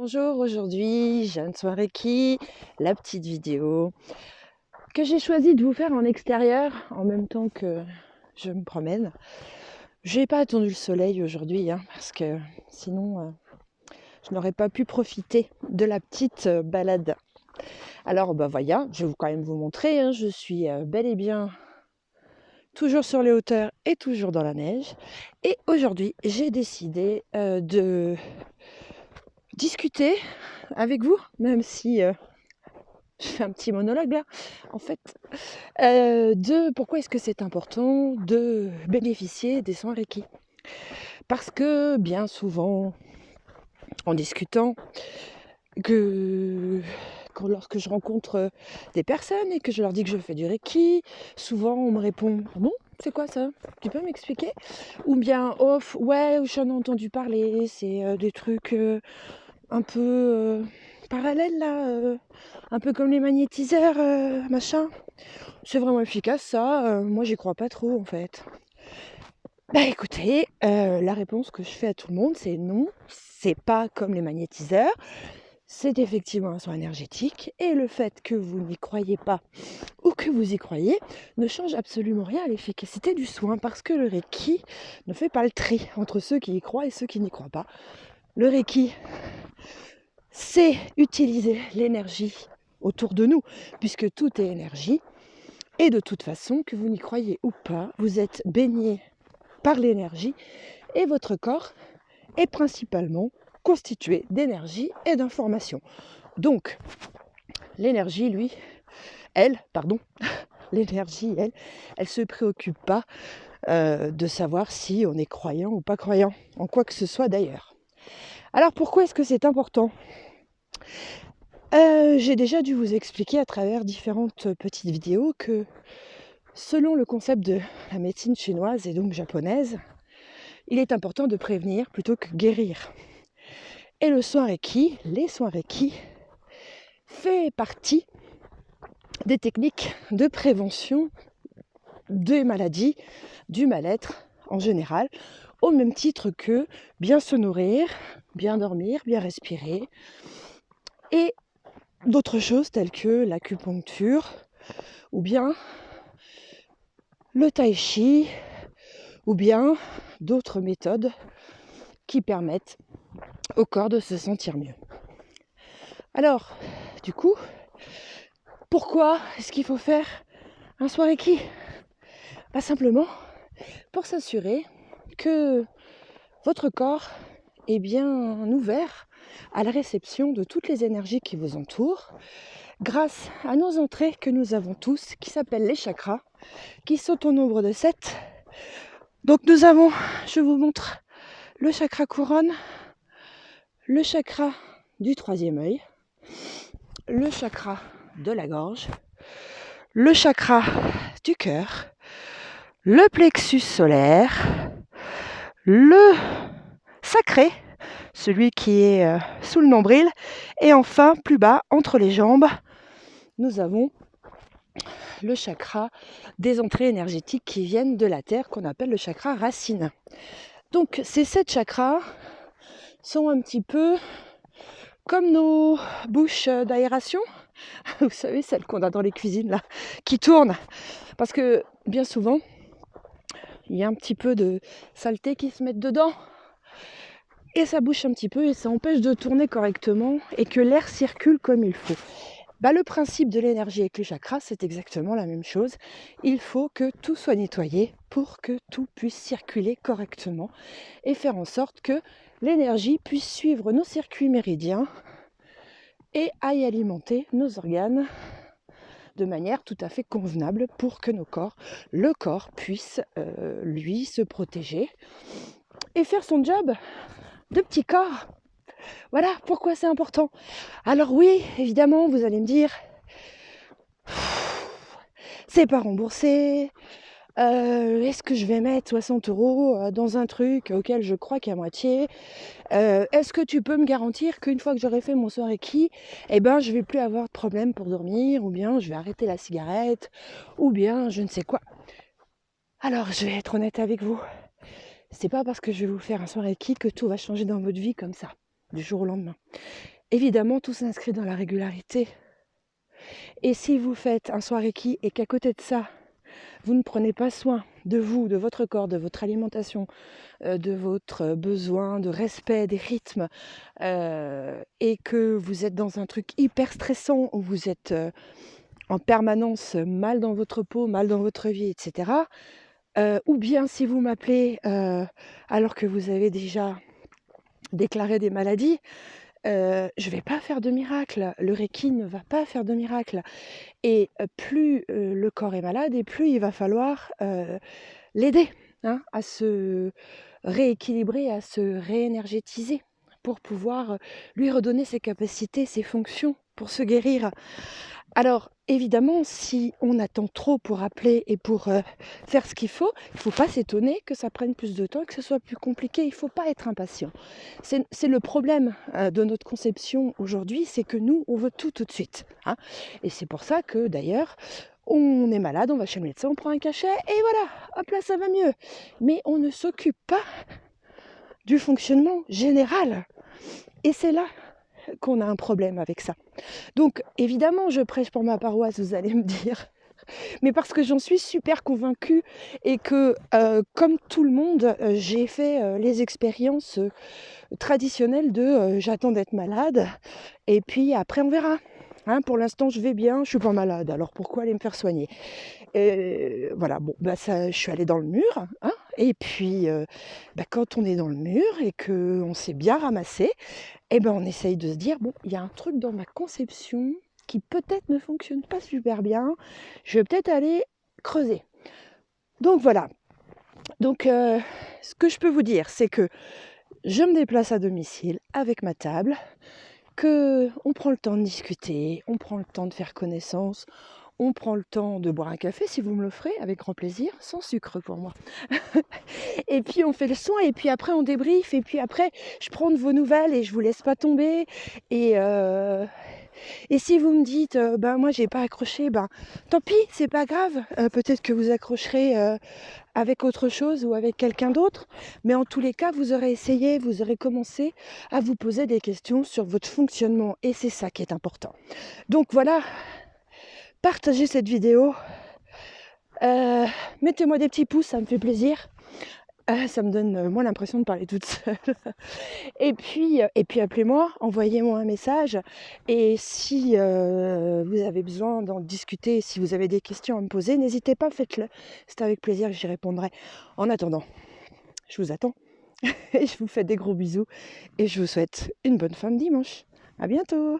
Bonjour, aujourd'hui j'ai une soirée qui, la petite vidéo que j'ai choisi de vous faire en extérieur en même temps que je me promène. J'ai pas attendu le soleil aujourd'hui parce que sinon je n'aurais pas pu profiter de la petite balade. Alors voilà, je vais quand même vous montrer, je suis bel et bien toujours sur les hauteurs et toujours dans la neige. Et aujourd'hui j'ai décidé de discuter avec vous, même si je fais un petit monologue là, en fait, de pourquoi est-ce que c'est important de bénéficier des soins Reiki. Parce que bien souvent, en discutant, lorsque je rencontre des personnes et que je leur dis que je fais du Reiki, souvent on me répond « Ah bon, c'est quoi ça? Tu peux m'expliquer ?» Ou bien « Oh, ouais, j'en ai entendu parler, c'est des trucs un peu parallèles là, un peu comme les magnétiseurs, machin. C'est vraiment efficace ça, moi j'y crois pas trop en fait. » Bah écoutez, la réponse que je fais à tout le monde c'est non, c'est pas comme les magnétiseurs, c'est effectivement un soin énergétique et le fait que vous n'y croyez pas ou que vous y croyez ne change absolument rien à l'efficacité du soin parce que le Reiki ne fait pas le tri entre ceux qui y croient et ceux qui n'y croient pas. Le Reiki, c'est utiliser l'énergie autour de nous puisque tout est énergie. Et de toute façon, que vous n'y croyez ou pas, vous êtes baigné par l'énergie et votre corps est principalement constitué d'énergie et d'information. Donc, l'énergie, elle se préoccupe pas de savoir si on est croyant ou pas croyant, en quoi que ce soit d'ailleurs. Alors pourquoi est-ce que c'est important ? J'ai déjà dû vous expliquer à travers différentes petites vidéos que selon le concept de la médecine chinoise et donc japonaise, il est important de prévenir plutôt que guérir. Et le soin Reiki, les soins Reiki, fait partie des techniques de prévention des maladies, du mal-être en général, au même titre que bien se nourrir, bien dormir, bien respirer, et d'autres choses telles que l'acupuncture, ou bien le tai chi, ou bien d'autres méthodes qui permettent au corps de se sentir mieux. Alors, du coup, pourquoi est-ce qu'il faut faire un soin Reiki ? Pas simplement pour s'assurer que votre corps est bien ouvert à la réception de toutes les énergies qui vous entourent, grâce à nos entrées que nous avons tous, qui s'appellent les chakras, qui sont au nombre de 7. Donc nous avons, je vous montre, le chakra couronne, le chakra du 3e œil, le chakra de la gorge, le chakra du cœur, le plexus solaire, le sacré, celui qui est sous le nombril, et enfin plus bas, entre les jambes, nous avons le chakra des entrées énergétiques qui viennent de la terre, qu'on appelle le chakra racine. Donc ces 7 chakras sont un petit peu comme nos bouches d'aération, vous savez, celles qu'on a dans les cuisines là, qui tournent, parce que bien souvent il y a un petit peu de saleté qui se met dedans et ça bouche un petit peu et ça empêche de tourner correctement et que l'air circule comme il faut. Le principe de l'énergie avec les chakras, c'est exactement la même chose. Il faut que tout soit nettoyé pour que tout puisse circuler correctement et faire en sorte que l'énergie puisse suivre nos circuits méridiens et aille alimenter nos organes de manière tout à fait convenable pour que le corps puisse lui se protéger et faire son job de petit corps. Voilà pourquoi c'est important. Alors oui, évidemment, vous allez me dire, c'est pas remboursé, est-ce que je vais mettre 60 € dans un truc auquel je crois qu'à moitié, est-ce que tu peux me garantir qu'une fois que j'aurai fait mon soin Reiki, je vais plus avoir de problème pour dormir, ou bien je vais arrêter la cigarette, ou bien je ne sais quoi. Alors je vais être honnête avec vous, c'est pas parce que je vais vous faire un soin Reiki que tout va changer dans votre vie comme ça, du jour au lendemain. Évidemment, tout s'inscrit dans la régularité. Et si vous faites un soin Reiki et qu'à côté de ça, vous ne prenez pas soin de vous, de votre corps, de votre alimentation, de votre besoin de respect des rythmes, et que vous êtes dans un truc hyper stressant où vous êtes en permanence mal dans votre peau, mal dans votre vie, etc. Ou bien si vous m'appelez alors que vous avez déjà déclaré des maladies, je ne vais pas faire de miracle. Le Reiki ne va pas faire de miracle. Et plus le corps est malade et plus il va falloir l'aider à se rééquilibrer, à se réénergétiser pour pouvoir lui redonner ses capacités, ses fonctions, pour se guérir. Alors évidemment, si on attend trop pour appeler et pour faire ce qu'il faut, il ne faut pas s'étonner que ça prenne plus de temps et que ce soit plus compliqué. Il ne faut pas être impatient. C'est le problème de notre conception aujourd'hui, c'est que nous, on veut tout de suite. Et c'est pour ça que d'ailleurs, on est malade, on va chez le médecin, on prend un cachet et voilà, hop là, ça va mieux. Mais on ne s'occupe pas du fonctionnement général. Et c'est là qu'on a un problème avec ça. Donc évidemment, je prêche pour ma paroisse, vous allez me dire. Mais parce que j'en suis super convaincue et que, comme tout le monde, j'ai fait les expériences traditionnelles de j'attends d'être malade et puis après on verra. Pour l'instant, je vais bien, je suis pas malade, alors pourquoi aller me faire soigner? Voilà, bon, ça, je suis allée dans le mur, et puis quand on est dans le mur et qu'on s'est bien ramassé, on essaye de se dire, bon, il y a un truc dans ma conception qui peut-être ne fonctionne pas super bien, je vais peut-être aller creuser. Donc voilà, donc ce que je peux vous dire, c'est que je me déplace à domicile avec ma table, qu'on prend le temps de discuter, on prend le temps de faire connaissance, on prend le temps de boire un café, si vous me l'offrez, avec grand plaisir, sans sucre pour moi. Et puis on fait le soin, et puis après on débriefe, et puis après je prends de vos nouvelles et je vous laisse pas tomber. Et si vous me dites, moi j'ai pas accroché, tant pis, c'est pas grave. Peut-être que vous accrocherez avec autre chose ou avec quelqu'un d'autre. Mais en tous les cas, vous aurez essayé, vous aurez commencé à vous poser des questions sur votre fonctionnement. Et c'est ça qui est important. Donc voilà, partagez cette vidéo. Mettez-moi des petits pouces, ça me fait plaisir. Ça me donne moins l'impression de parler toute seule. Et puis appelez-moi, envoyez-moi un message. Et si vous avez besoin d'en discuter, si vous avez des questions à me poser, n'hésitez pas, faites-le. C'est avec plaisir que j'y répondrai. En attendant, je vous attends. Et je vous fais des gros bisous. Et je vous souhaite une bonne fin de dimanche. À bientôt.